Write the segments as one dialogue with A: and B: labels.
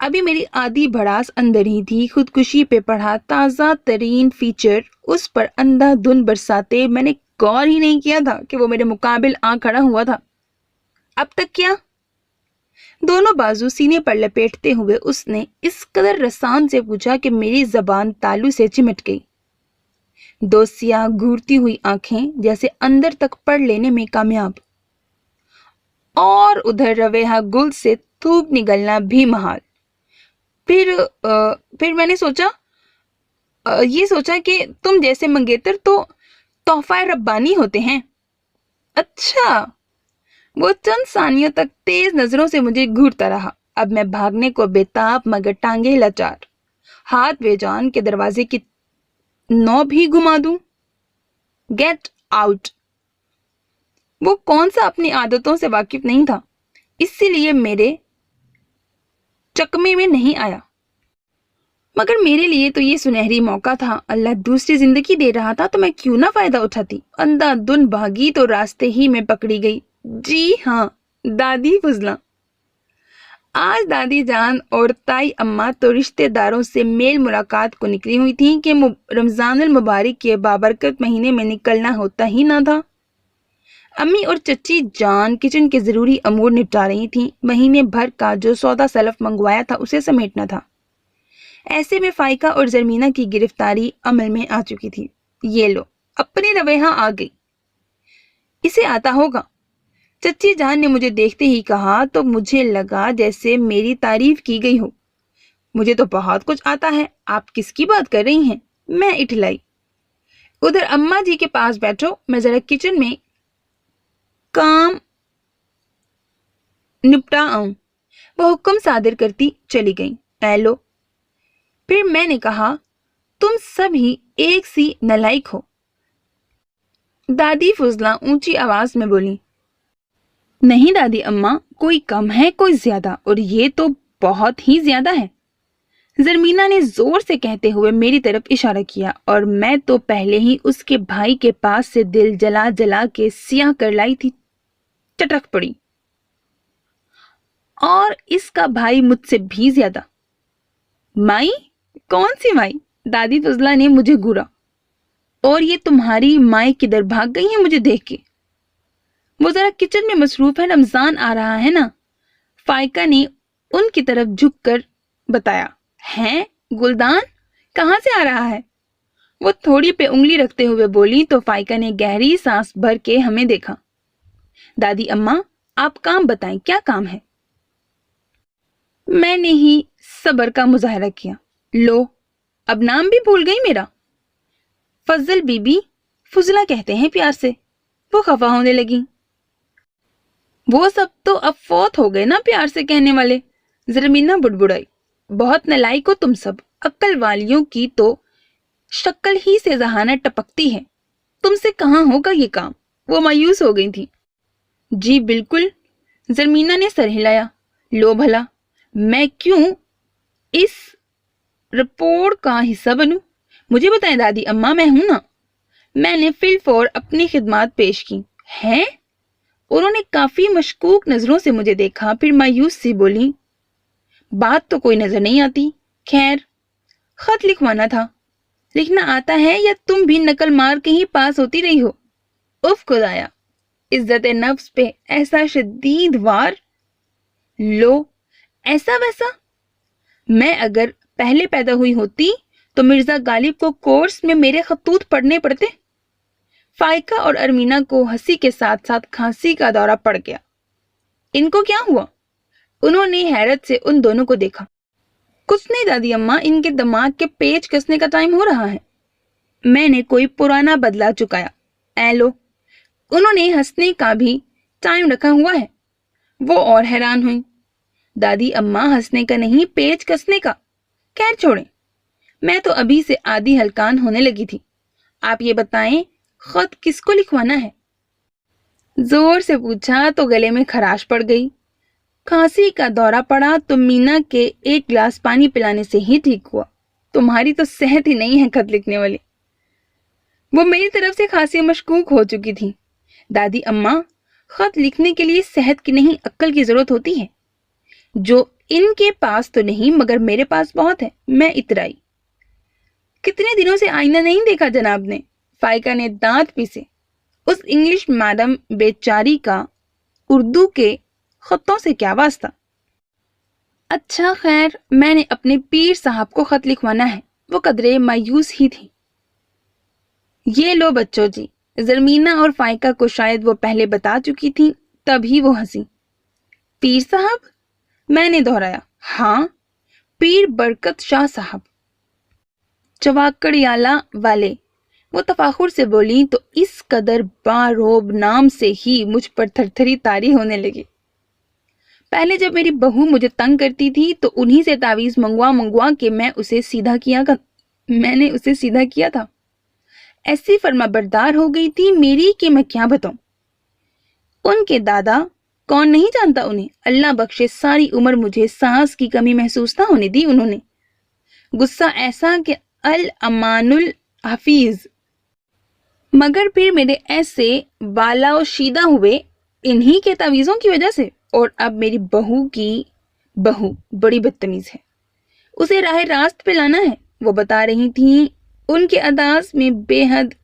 A: ابھی میری آدھی بھڑاس اندر ہی تھی، خودکشی پہ پڑھا تازہ ترین فیچر اس پر اندھا دھن برساتے میں نے غور ہی نہیں کیا تھا کہ وہ میرے مقابل آ کھڑا ہوا تھا۔ اب تک کیا؟ دونوں بازو سینے پر لپیٹتے ہوئے اس نے اس قدر رسان سے پوچھا کہ میری زبان تالو سے چمٹ گئی۔ دو سیاہ گھورتی ہوئی آنکھیں جیسے اندر تک پڑھ لینے میں کامیاب، اور ادھر رویہ گل سے تھوک نگلنا بھی محال۔ پھر میں نے یہ سوچا کہ تم جیسے منگیتر تو تحفہ ربانی ہوتے ہیں۔ اچھا۔ وہ چند ثانیوں تک تیز نظروں سے مجھے گھورتا رہا۔ اب میں بھاگنے کو بےتاب مگر ٹانگیں لاچار، ہاتھ بے جان کے دروازے کی نوب ہی گھما دوں۔ Get out. وہ کون سا اپنی عادتوں سے واقف نہیں تھا، اسی لیے میرے چکمے میں نہیں آیا، مگر میرے لیے تو یہ سنہری موقع تھا۔ اللہ دوسری زندگی دے رہا تھا تو میں کیوں نہ فائدہ اٹھاتی۔ اندھا دھن بھاگی تو راستے ہی میں پکڑی گئی۔ جی ہاں، دادی فضلہ۔ آج دادی جان اور تائی اماں تو رشتہ داروں سے میل ملاقات کو نکلی ہوئی تھیں کہ رمضان المبارک کے بابرکت مہینے میں نکلنا ہوتا ہی نہ تھا۔ امی اور چچی جان کچن کے ضروری امور نپٹا رہی تھیں، مہینے بھر کا جو سودا سلف منگوایا تھا اسے سمیٹنا تھا۔ ایسے میں فائقہ اور زرمینہ کی گرفتاری عمل میں آ چکی تھی۔ یہ لو، اپنی رویہ آ گئی، اسے آتا ہوگا۔ چچی جان نے مجھے دیکھتے ہی کہا تو مجھے لگا جیسے میری تعریف کی گئی ہو۔ مجھے تو بہت کچھ آتا ہے، آپ کس کی بات کر رہی ہیں؟ میں اٹھلائی۔ ادھر اماں جی کے پاس بیٹھو، میں ذرا کچن میں کام نپٹا آؤں۔ وہ حکم صادر کرتی چلی گئی۔ اے لو۔ پھر میں نے کہا، تم سب ہی ایک سی نالائق ہو۔ دادی فضلہ اونچی آواز میں بولی۔ نہیں دادی اماں، کوئی کم ہے کوئی زیادہ، اور یہ تو بہت ہی زیادہ ہے، زرمینہ نے زور سے کہتے ہوئے میری طرف اشارہ کیا، اور میں تو پہلے ہی اس کے بھائی کے پاس سے دل جلا جلا کے سیاہ کر لائی تھی، چٹک پڑی۔ اور اس کا بھائی مجھ سے بھی زیادہ۔ مائی؟ کون سی مائی؟ دادی فضلہ نے مجھے گھورا۔ اور یہ تمہاری مائی کدھر بھاگ گئی ہیں مجھے دیکھ کے؟ وہ ذرا کچن میں مصروف ہے، رمضان آ رہا ہے نا، فائقہ نے ان کی طرف جھک کر بتایا۔ ہیں؟ گلدان کہاں سے آ رہا ہے؟ وہ تھوڑی پہ انگلی رکھتے ہوئے بولی تو فائقہ نے گہری سانس بھر کے ہمیں دیکھا۔ دادی اماں، آپ کام بتائیں، کیا کام ہے؟ میں نے ہی صبر کا مظاہرہ کیا۔ لو، اب نام بھی بھول گئی میرا۔ فضل بی بی، فضلہ کہتے ہیں پیار سے۔ وہ خفا ہونے لگی۔ وہ سب تو اب فوت ہو گئے نا پیار سے کہنے والے، زرمینہ بڑبڑائی۔ بہت نالائق ہو تم سب، عقل والیوں کی تو شکل ہی سے ذہانت ٹپکتی ہے، تم سے کہاں ہوگا یہ کام۔ وہ مایوس ہو گئی تھی۔ جی بالکل، زرمینہ نے سر ہلایا۔ لو بھلا، میں کیوں اس رپورٹ کا حصہ بنوں؟ مجھے بتائیں دادی اماں، میں ہوں نا۔ میں نے فی الفور اپنی خدمات پیش کی۔ ہیں؟ انہوں نے کافی مشکوک نظروں سے مجھے دیکھا، پھر مایوس سی بولی، بات تو کوئی نظر نہیں آتی۔ خیر، خط لکھوانا تھا۔ لکھنا آتا ہے یا تم بھی نقل مار کے ہی پاس ہوتی رہی ہو؟ اف خدایا، عزت نفس پہ ایسا شدید وار۔ لو، ایسا ویسا؟ میں اگر پہلے پیدا ہوئی ہوتی تو مرزا غالب کو کورس میں میرے خطوط پڑھنے پڑتے۔ فائقہ اور ارمینہ کو ہنسی کے ساتھ ساتھ کھانسی کا دورہ پڑ گیا۔ ان کو کیا ہوا؟ انہوں نے حیرت سے ان دونوں کو دیکھا۔ کچھ نہیں دادی اماں، ان کے دماغ کے پیچ کسنے کا ٹائم ہو رہا ہے۔ میں نے کوئی پرانا بدلہ چکایا۔ اے لو، انہوں نے ہنسنے کا بھی ٹائم رکھا ہوا ہے۔ وہ اور حیران ہوئیں۔ دادی اماں، ہنسنے کا نہیں، پیچ کسنے کا۔ خیر چھوڑیں، میں تو ابھی سے آدھی ہلکان ہونے لگی تھی۔ آپ یہ بتائیں، خط کس کو لکھوانا ہے؟ زور سے پوچھا تو گلے میں خراش پڑ گئی۔ کھانسی کا دورہ پڑا تو مینا کے ایک گلاس پانی پلانے سے ہی ٹھیک ہوا۔ تمہاری تو صحت ہی نہیں ہے خط لکھنے والی۔ وہ میری طرف سے خاصی مشکوک ہو چکی تھی۔ دادی اماں، خط لکھنے کے لیے صحت کی نہیں عقل کی ضرورت ہوتی ہے۔ جو ان کے پاس تو نہیں مگر میرے پاس بہت ہے، میں اترائی۔ کتنے دنوں سے آئینہ نہیں دیکھا جناب نے؟ فائقہ نے دانت پیسے۔ اس انگلش میڈم بیچاری کا اردو کے خطوں سے کیا واسطہ؟ اچھا خیر، میں نے اپنے پیر صاحب کو خط لکھوانا ہے۔ وہ قدرے مایوس ہی تھی۔ یہ لو بچوں جی۔ زرمینہ اور فائقہ کو شاید وہ پہلے بتا چکی تھی، تب ہی وہ ہنسی۔ پیر صاحب؟ میں نے دہرایا۔ ہاں، پیر برکت شاہ صاحب، چواکڑیالہ والے۔ وہ تفاخر سے بولی تو اس قدر باروب نام سے ہی مجھ پر تھرتھری طاری ہونے لگی۔ پہلے جب میری بہو مجھے تنگ کرتی تھی تو انہی سے تعویذ منگوا کے میں نے اسے سیدھا کیا تھا۔ ایسی فرما بردار ہو گئی تھی میری کہ میں کیا بتاؤں۔ ان کے دادا، کون نہیں جانتا انہیں، اللہ بخشے، ساری عمر مجھے سانس کی کمی محسوس نہ ہونے دی انہوں نے۔ غصہ ایسا کہ الامان الحفیظ، مگر پھر میرے ایسے بالا و شیدہ ہوئے انہی کے تعویذوں کی وجہ سے۔ اور اب میری بہو بڑی بدتمیز ہے، اسے راہ راست پہ لانا ہے۔ وہ بتا رہی تھیں، ان کے انداز میں بے حد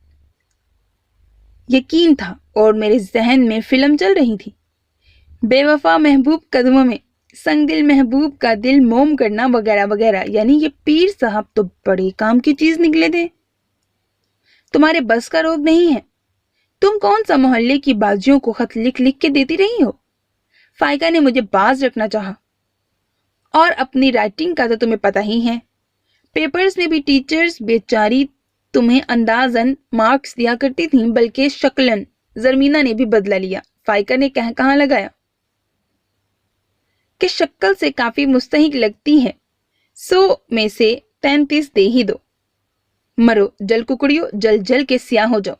A: یقین تھا اور میرے ذہن میں فلم چل رہی تھی۔ بے وفا محبوب قدموں میں سنگ دل محبوب کا دل موم کرنا وغیرہ وغیرہ، یعنی یہ پیر صاحب تو بڑے کام کی چیز نکلے تھے۔ تمہارے بس کا روگ نہیں ہے، تم کون سا محلے کی بازیوں کو خط لکھ کے دیتی رہی ہو؟ فائقہ نے مجھے باز رکھنا چاہا۔ اور اپنی رائٹنگ کا تو تمہیں پتہ ہی ہے، پیپرز میں بھی ٹیچرز بیچاری تمہیں اندازاً مارکس دیا کرتی تھیں، بلکہ شکلاً زرمینہ نے بھی بدلہ لیا۔ فائقہ نے کہاں لگایا کہ شکل سے کافی مستحق لگتی ہے، 100 میں سے 33 دے ہی دو۔ مرو جل ککڑیو، جل جل کے سیاہ ہو جاؤ،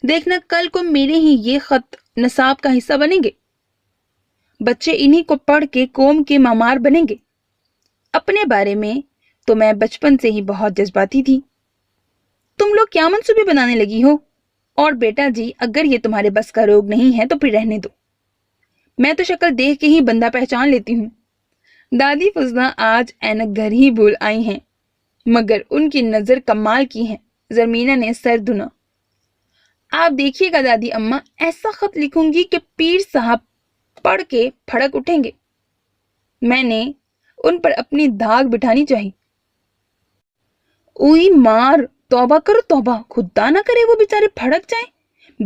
A: دیکھنا کل کو میرے ہی یہ خط نصاب کا حصہ بنیں گے، بچے انہی کو پڑھ کے قوم کے معمار بنیں گے۔ اپنے بارے میں تو میں بچپن سے ہی بہت جذباتی تھی۔ تم لوگ کیا منصوبے بنانے لگی ہو؟ اور بیٹا جی، اگر یہ تمہارے بس کا روگ نہیں ہے تو پھر رہنے دو، میں تو شکل دیکھ کے ہی بندہ پہچان لیتی ہوں۔ دادی فضلہ آج اینک گھر ہی بھول آئی ہیں، مگر ان کی نظر کمال کی ہے۔ زرمینہ نے سر دھنا۔ آپ دیکھیے گا دادی اماں، ایسا خط لکھوں گی کہ پیر صاحب پڑھ کے پھڑک اٹھیں گے۔ میں نے ان پر اپنی دھاگ بٹھانی چاہی۔ اوئی مار، توبہ کرو توبہ، خدا نہ کرے وہ بیچارے پھڑک جائیں۔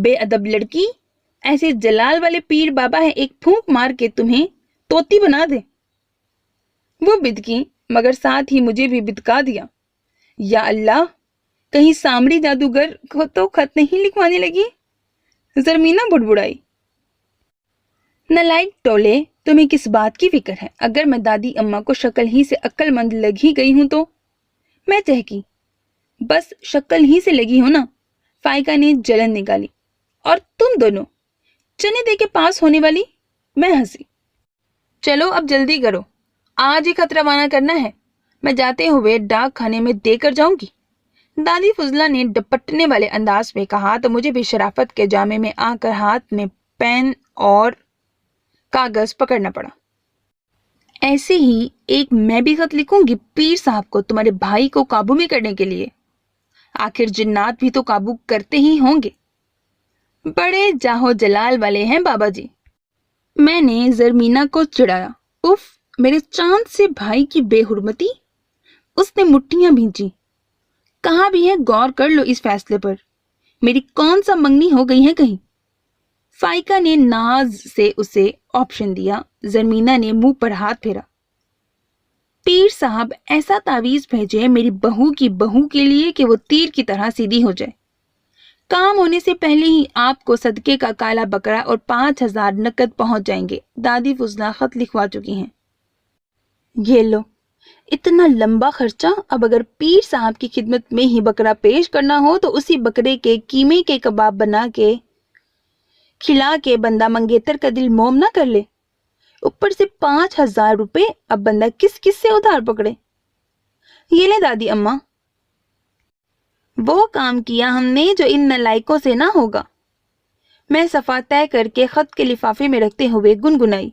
A: بے ادب لڑکی، ایسے جلال والے پیر بابا ہے، ایک پھونک مار کے تمہیں توتی بنا دے۔ وہ بدکی، مگر ساتھ ہی مجھے بھی بدکا دیا۔ یا اللہ، کہیں سامری جادوگر کو تو خط نہیں لکھوانے لگی؟ زرمینہ بڑبڑائی۔ نالائق ٹولے، تمہیں کس بات کی فکر ہے؟ اگر میں دادی اماں کو شکل ہی سے عقل مند لگ ہی گئی ہوں تو؟ میں چہکی، بس شکل ہی سے لگی ہو نا۔ فائقہ نے جلن نکالی۔ اور تم دونوں چنے دے کے پاس ہونے والی؟ میں ہنسی۔ چلو اب جلدی کرو، آج ہی خط روانہ کرنا ہے، میں جاتے ہوئے ڈاک خانے میں دے کر جاؤں گی۔ دادی فضلہ نے ڈپٹنے والے انداز میں کہا تو مجھے بھی شرافت کے جامے میں آ کر ہاتھ میں پین اور کاغذ پکڑنا پڑا۔ ایسے ہی ایک میں بھی خط لکھوں گی پیر صاحب کو، تمہارے بھائی کو قابو میں کرنے کے لیے۔ آخر جنات بھی تو قابو کرتے ہی ہوں گے، بڑے جاہو جلال والے ہیں بابا جی۔ میں نے زرمینہ کو چڑھایا۔ اف، میرے چاند سے بھائی کی بے حرمتی۔ اس نے مٹھیاں بھینچی۔ کہاں بھی ہے، غور کر لو اس فیصلے پر، میری کون سا منگنی ہو گئی ہے کہیں؟ فائقہ نے ناز سے اسے آپشن دیا۔ زرمینہ نے منہ پر ہاتھ پھیرا۔ پیر صاحب ایسا تعویذ بھیجے میری بہو کی بہو کے لیے کہ وہ تیر کی طرح سیدھی ہو جائے۔ کام ہونے سے پہلے ہی آپ کو صدقے کا کالا بکرا اور 5000 نقد پہنچ جائیں گے۔ دادی فضلہ خط لکھوا چکی ہیں۔ یہ لو، اتنا لمبا خرچہ، اب اگر پیر صاحب کی خدمت میں ہی بکرا پیش کرنا ہو تو اسی بکرے کے قیمے کے کباب بنا کے کھلا کے بندہ منگیتر کا دل موم نہ کر لے، اوپر سے 5000 روپے۔ اب بندہ کس کس سے ادھار پکڑے؟ یہ لے دادی اماں، وہ کام کیا ہم نے جو ان نالائکوں سے نہ ہوگا۔ میں صفحہ طے کر کے خط کے لفافے میں رکھتے ہوئے گنگنائی۔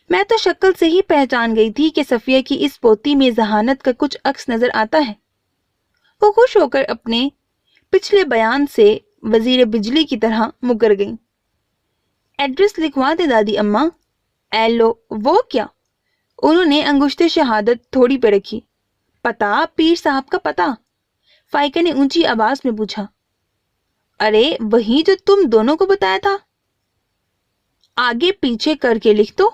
A: میں تو شکل سے ہی پہچان گئی تھی کہ صفیہ کی اس پوتی میں ذہانت کا کچھ عکس نظر آتا ہے۔ وہ خوش ہو کر اپنے پچھلے بیان سے وزیر بجلی کی طرح مکر گئی۔ ایڈریس لکھوا دے دادی اماں۔ ایلو وہ کیا؟ انہوں نے انگشت شہادت تھوڑی پہ رکھی۔ پتا، پیر صاحب کا پتا؟ فائقہ نے اونچی آواز میں پوچھا۔ ارے وہی جو تم دونوں کو بتایا تھا۔ آگے پیچھے کر کے لکھ دو،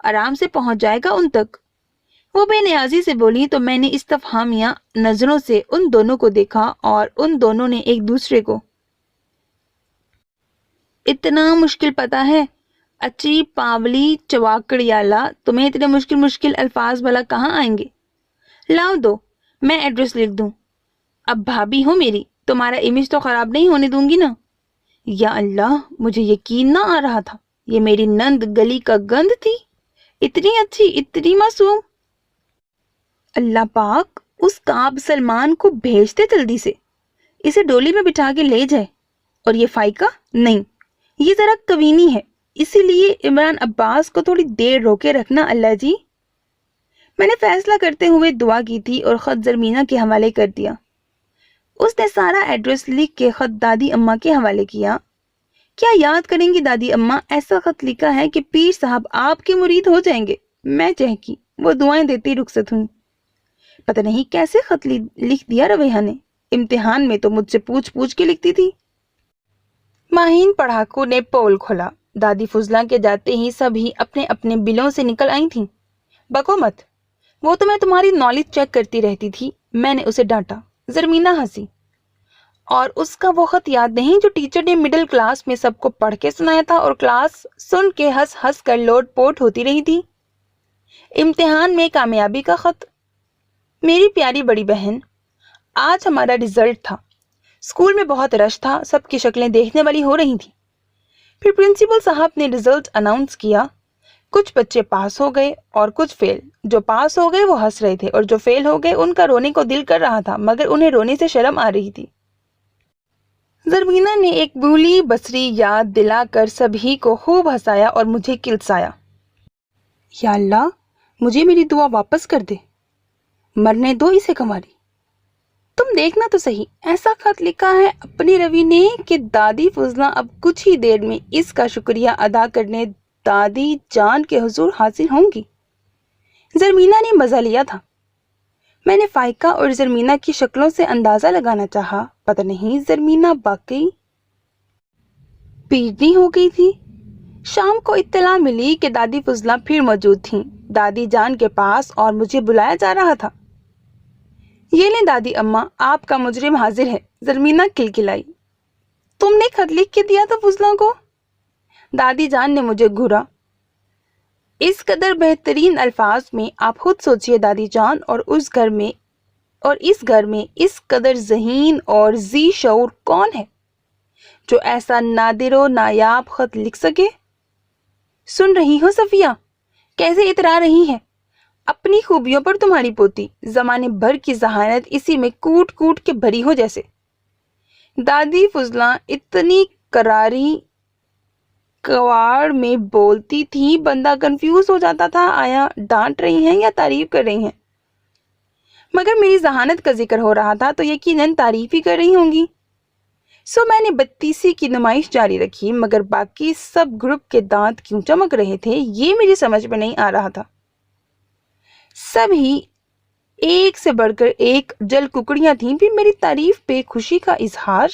A: آرام سے پہنچ جائے گا ان تک۔ وہ بے نیازی سے بولی تو میں نے استفہامیہ نظروں سے ان دونوں کو دیکھا اور ان دونوں نے ایک دوسرے کو۔ اتنا مشکل پتا ہے؟ اچھی پاولی چواکڑیالا، تمہیں اتنے مشکل الفاظ بھلا کہاں آئیں گے؟ لاؤ دو، میں ایڈریس لکھ دوں۔ اب بھابھی ہو میری، تمہارا امیج تو خراب نہیں ہونے دوں گی نا؟ یا اللہ، مجھے یقین نہ آ رہا تھا، یہ میری نند گلی کا گند تھی، اتنی اچھی، اتنی معصوم۔ اللہ پاک اس کعب سلمان کو بھیج دے جلدی سے، اسے ڈولی میں بٹھا کے لے جائے۔ اور یہ فائقہ نہیں، یہ ذرا کوینی ہے، اسی لیے عمران عباس کو تھوڑی دیر روکے رکھنا اللہ جی۔ میں نے فیصلہ کرتے ہوئے دعا کی تھی اور خط زرمینہ کے حوالے کر دیا۔ اس نے سارا ایڈریس لکھ کے خط دادی اماں کے حوالے کیا۔ کیا یاد کریں گی دادی اماں، ایسا خط لکھا ہے کہ پیر صاحب آپ کے مرید ہو جائیں گے۔ میں چہکی، وہ دعائیں دیتی رخصت ہوئی۔ پتہ نہیں کیسے خط لکھ دیا رویہ نے، امتحان میں تو مجھ سے پوچھ کے لکھتی تھی۔ ماہین پڑھاکو نے پول کھولا۔ دادی فضلہ کے جاتے ہی سبھی اپنے اپنے بلوں سے نکل آئی تھیں۔ بکو مت، وہ تو میں تمہاری نالج چیک کرتی رہتی تھی، میں نے اسے ڈانٹا۔ زرمینہ ہنسی۔ اور اس کا وہ خط یاد نہیں جو ٹیچر نے مڈل کلاس میں سب کو پڑھ کے سنایا تھا اور کلاس سن کے ہنس ہنس کر لوٹ پوٹ ہوتی رہی تھی؟ امتحان میں کامیابی کا خط۔ میری پیاری بڑی بہن، آج ہمارا رزلٹ تھا۔ اسکول میں بہت رش تھا، سب کی شکلیں دیکھنے والی ہو رہی تھیں۔ پھر پرنسپل صاحب نے رزلٹ اناؤنس کیا۔ کچھ بچے پاس ہو گئے اور کچھ فیل۔ جو پاس ہو گئے وہ ہنس رہے تھے اور جو فیل ہو گئے ان کا رونے کو دل کر رہا تھا، مگر انہیں رونے سے شرم آ رہی تھی۔ زرمینہ نے ایک بھولی بسری یاد دلا کر سبھی کو خوب ہنسایا اور مجھے کلسایا۔ یا اللہ، مجھے میری دعا واپس کر دے، مرنے دو اسے کماری۔ تم دیکھنا تو صحیح، ایسا خط لکھا ہے اپنی روی نے کہ دادی فضلہ اب کچھ ہی دیر میں اس کا شکریہ ادا کرنے دادی جان کے حضور حاضر ہوں گی۔ زرمینہ نے مزہ لیا تھا۔ میں نے فائقہ اور زرمینہ کی شکلوں سے اندازہ لگانا چاہا، پتہ نہیں زرمینہ واقعی پیرنی ہو گئی تھی۔ شام کو اطلاع ملی کہ دادی فضلہ پھر موجود تھیں دادی جان کے پاس اور مجھے بلایا جا رہا تھا۔ یہ لیں دادی اماں، آپ کا مجرم حاضر ہے، زرمینہ کلکلائی۔ تم نے خط لکھ کے دیا تھا فضلہ کو؟ دادی جان نے مجھے گھورا۔ اس قدر بہترین الفاظ میں آپ خود سوچئے دادی جان، اور اس گھر میں اس قدر ذہین اور ذی شعور کون ہے جو ایسا نادر و نایاب خط لکھ سکے؟ سن رہی ہو صفیہ کیسے اترا رہی ہے؟ اپنی خوبیوں پر تمہاری پوتی، زمانے بھر کی ذہانت اسی میں کوٹ کوٹ کے بھری ہو جیسے۔ دادی فضلہ اتنی کراری کواڑ میں بولتی تھی، بندہ کنفیوز ہو جاتا تھا، آیا ڈانٹ رہی ہیں یا تعریف کر رہی ہیں؟ مگر میری ذہانت کا ذکر ہو رہا تھا تو یقیناً تعریف ہی کر رہی ہوں گی۔ سو میں نے بتیسی کی نمائش جاری رکھی، مگر باقی سب گروپ کے دانت کیوں چمک رہے تھے یہ میری سمجھ میں نہیں آ رہا تھا۔ سب ہی ایک سے بڑھ کر ایک جل ککڑیاں تھیں، پھر میری تعریف پہ خوشی کا اظہار۔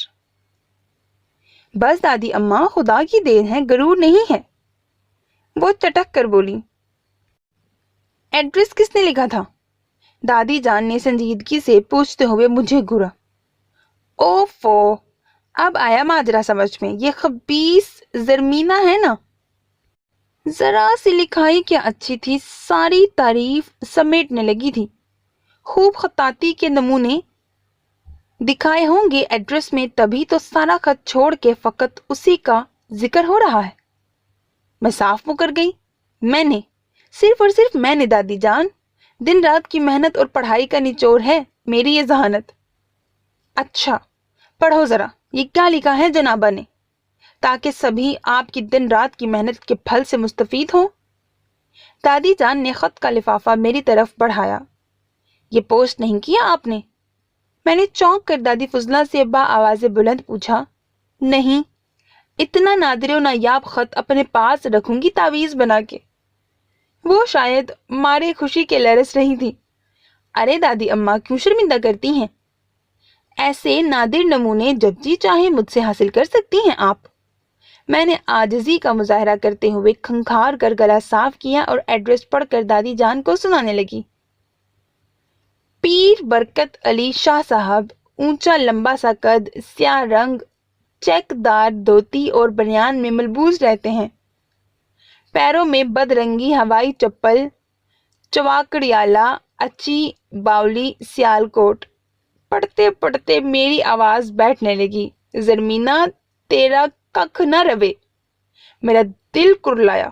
A: بس دادی اماں، خدا کی دین ہے، غرور نہیں ہے، وہ چٹک کر بولی۔ ایڈریس کس نے لکھا تھا؟ دادی جان نے سنجیدگی سے پوچھتے ہوئے مجھے گھورا۔ اوفو، اب آیا ماجرا سمجھ میں، یہ خبیث زرمینہ ہے نا؟ ذرا سی لکھائی کیا اچھی تھی، ساری تعریف سمیٹنے لگی تھی۔ خوب خطاطی کے نمونے دکھائے ہوں گے ایڈریس میں، تبھی تو سارا خط چھوڑ کے فقط اسی کا ذکر ہو رہا ہے۔ میں صاف مکر گئی۔ میں نے، صرف اور صرف میں نے دادی جان، دن رات کی محنت اور پڑھائی کا نچوڑ ہے میری یہ ذہانت۔ اچھا پڑھو ذرا، یہ کیا لکھا ہے جنابہ نے، تاکہ سبھی آپ کی دن رات کی محنت کے پھل سے مستفید ہوں۔ دادی جان نے خط کا لفافہ میری طرف بڑھایا۔ یہ پوسٹ نہیں کیا آپ نے؟ میں نے چونک کر دادی فضلہ سے با آواز بلند پوچھا۔ نہیں، اتنا نادر و نایاب خط اپنے پاس رکھوں گی تعویذ بنا کے؟ وہ شاید مارے خوشی کے لرز رہی تھی۔ ارے دادی اماں کیوں شرمندہ کرتی ہیں؟ ایسے نادر نمونے جب جی چاہے مجھ سے حاصل کر سکتی ہیں آپ۔ میں نے عاجزی کا مظاہرہ کرتے ہوئے کھنکھار کر گلا صاف کیا اور ایڈریس پڑھ کر دادی جان کو سنانے لگی۔ پیر برکت علی شاہ صاحب، اونچا لمبا سا قد، سیاہ رنگ، چیک دار دھوتی اور بنیان میں ملبوس رہتے ہیں، پیروں میں بدرنگی ہوائی چپل، چواکڑیالہ، اچھی باولی سیال کوٹ۔ پڑھتے پڑھتے میری آواز بیٹھنے لگی۔ زرمینہ تیرا ککھ نہ روے۔ میرا دل کرلایا۔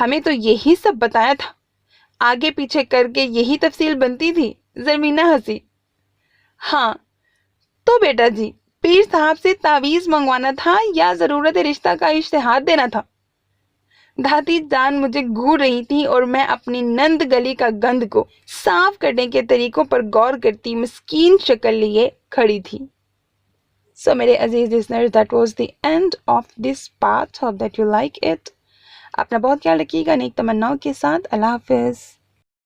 A: ہمیں تو یہی سب بتایا تھا، آگے پیچھے کر کے یہی تفصیل بنتی تھی۔ زرمینہ ہنسی۔ ہاں تو بیٹا جی، پیر صاحب سے تعویذ منگوانا تھا یا ضرورت رشتہ کا اشتہار دینا تھا؟ دادی جان مجھے گھور رہی تھی اور میں اپنی نند گلی کا گند کو صاف کرنے کے طریقوں پر غور کرتی مسکین شکل لیے کھڑی تھی۔ So میرے عزیز listeners, that was the end of this part. Hope that you like it. اپنا بہت خیال رکھیے گا نیک تمناؤں کے ساتھ۔ اللہ حافظ۔